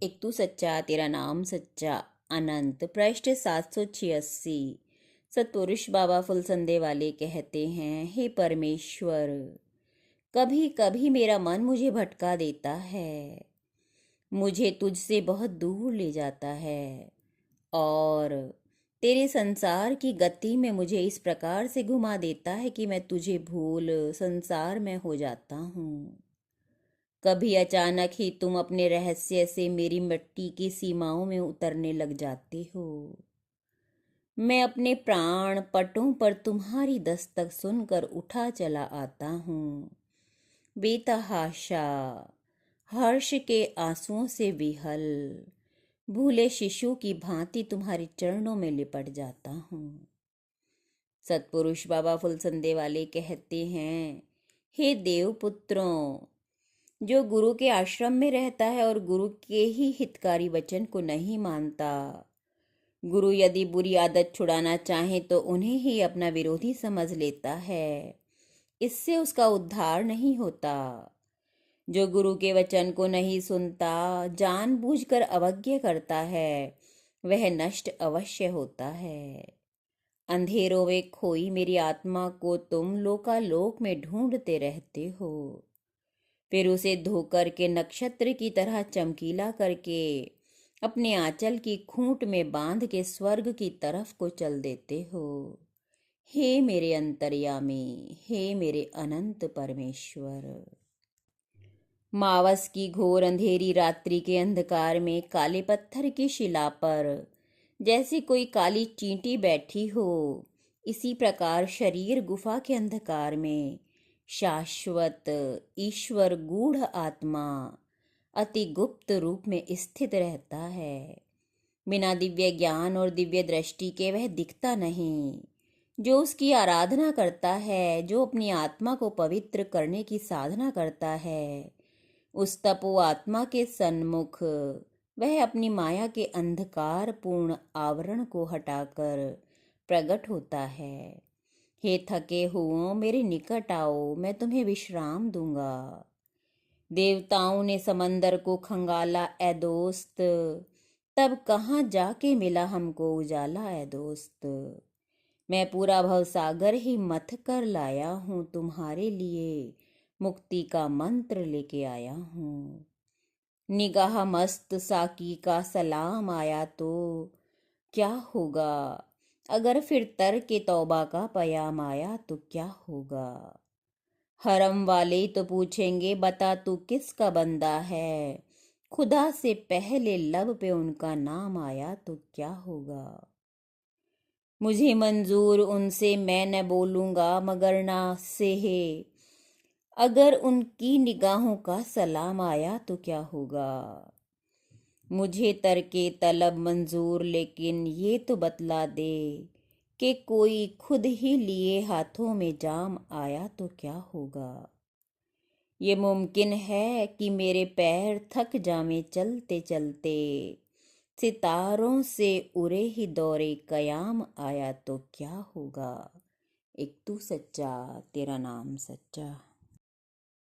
एक तू सच्चा तेरा नाम सच्चा। अनंत पृष्ठ 786। सतपुरुष बाबा फुलसंदे वाले कहते हैं, हे परमेश्वर, कभी कभी मेरा मन मुझे भटका देता है, मुझे तुझसे बहुत दूर ले जाता है और तेरे संसार की गति में मुझे इस प्रकार से घुमा देता है कि मैं तुझे भूल संसार में हो जाता हूँ। कभी अचानक ही तुम अपने रहस्य से मेरी मिट्टी की सीमाओं में उतरने लग जाते हो। मैं अपने प्राण पटों पर तुम्हारी दस्तक सुनकर उठा चला आता हूँ। बेतहाशा हर्ष के आंसुओं से विहल भूले शिशु की भांति तुम्हारे चरणों में लिपट जाता हूँ। सतपुरुष बाबा फुलसंदे वाले कहते हैं, हे देवपुत्रों, जो गुरु के आश्रम में रहता है और गुरु के ही हितकारी वचन को नहीं मानता, गुरु यदि बुरी आदत छुड़ाना चाहे तो उन्हें ही अपना विरोधी समझ लेता है। इससे उसका उद्धार नहीं होता। जो गुरु के वचन को नहीं सुनता, जानबूझकर अवज्ञा करता है, वह नष्ट अवश्य होता है। अंधेरों में खोई मेरी आत्मा को तुम लोकालोक में ढूंढते रहते हो, फिर उसे धोकर के नक्षत्र की तरह चमकीला करके अपने आंचल की खूंट में बांध के स्वर्ग की तरफ को चल देते हो। हे मेरे अंतर्यामी, हे मेरे अनंत परमेश्वर। मावस की घोर अंधेरी रात्रि के अंधकार में काले पत्थर की शिला पर जैसे कोई काली चींटी बैठी हो, इसी प्रकार शरीर गुफा के अंधकार में शाश्वत ईश्वर गूढ़ आत्मा अति गुप्त रूप में स्थित रहता है। बिना दिव्य ज्ञान और दिव्य दृष्टि के वह दिखता नहीं। जो उसकी आराधना करता है, जो अपनी आत्मा को पवित्र करने की साधना करता है, उस तपो आत्मा के सन्मुख वह अपनी माया के अंधकार पूर्ण आवरण को हटाकर प्रकट होता है। हे थके हुओं, मेरे निकट आओ, मैं तुम्हें विश्राम दूंगा। देवताओं ने समंदर को खंगाला ए दोस्त, तब कहाँ जाके मिला हमको उजाला ए दोस्त। मैं पूरा भवसागर ही मथ कर लाया हूँ, तुम्हारे लिए मुक्ति का मंत्र लेके आया हूँ। निगाह मस्त साकी का सलाम आया तो क्या होगा, अगर फिर तर के तौबा का पयाम आया तो क्या होगा। हरम वाले तो पूछेंगे, बता तू किसका बंदा है, खुदा से पहले लब पे उनका नाम आया तो क्या होगा। मुझे मंजूर उनसे मैं न बोलूँगा, मगर ना से है, अगर उनकी निगाहों का सलाम आया तो क्या होगा। मुझे तरके तलब मंजूर, लेकिन ये तो बतला दे कि कोई खुद ही लिए हाथों में जाम आया तो क्या होगा। ये मुमकिन है कि मेरे पैर थक जावे चलते चलते, सितारों से उड़े ही दौरे कयाम आया तो क्या होगा। एक तू सच्चा तेरा नाम सच्चा।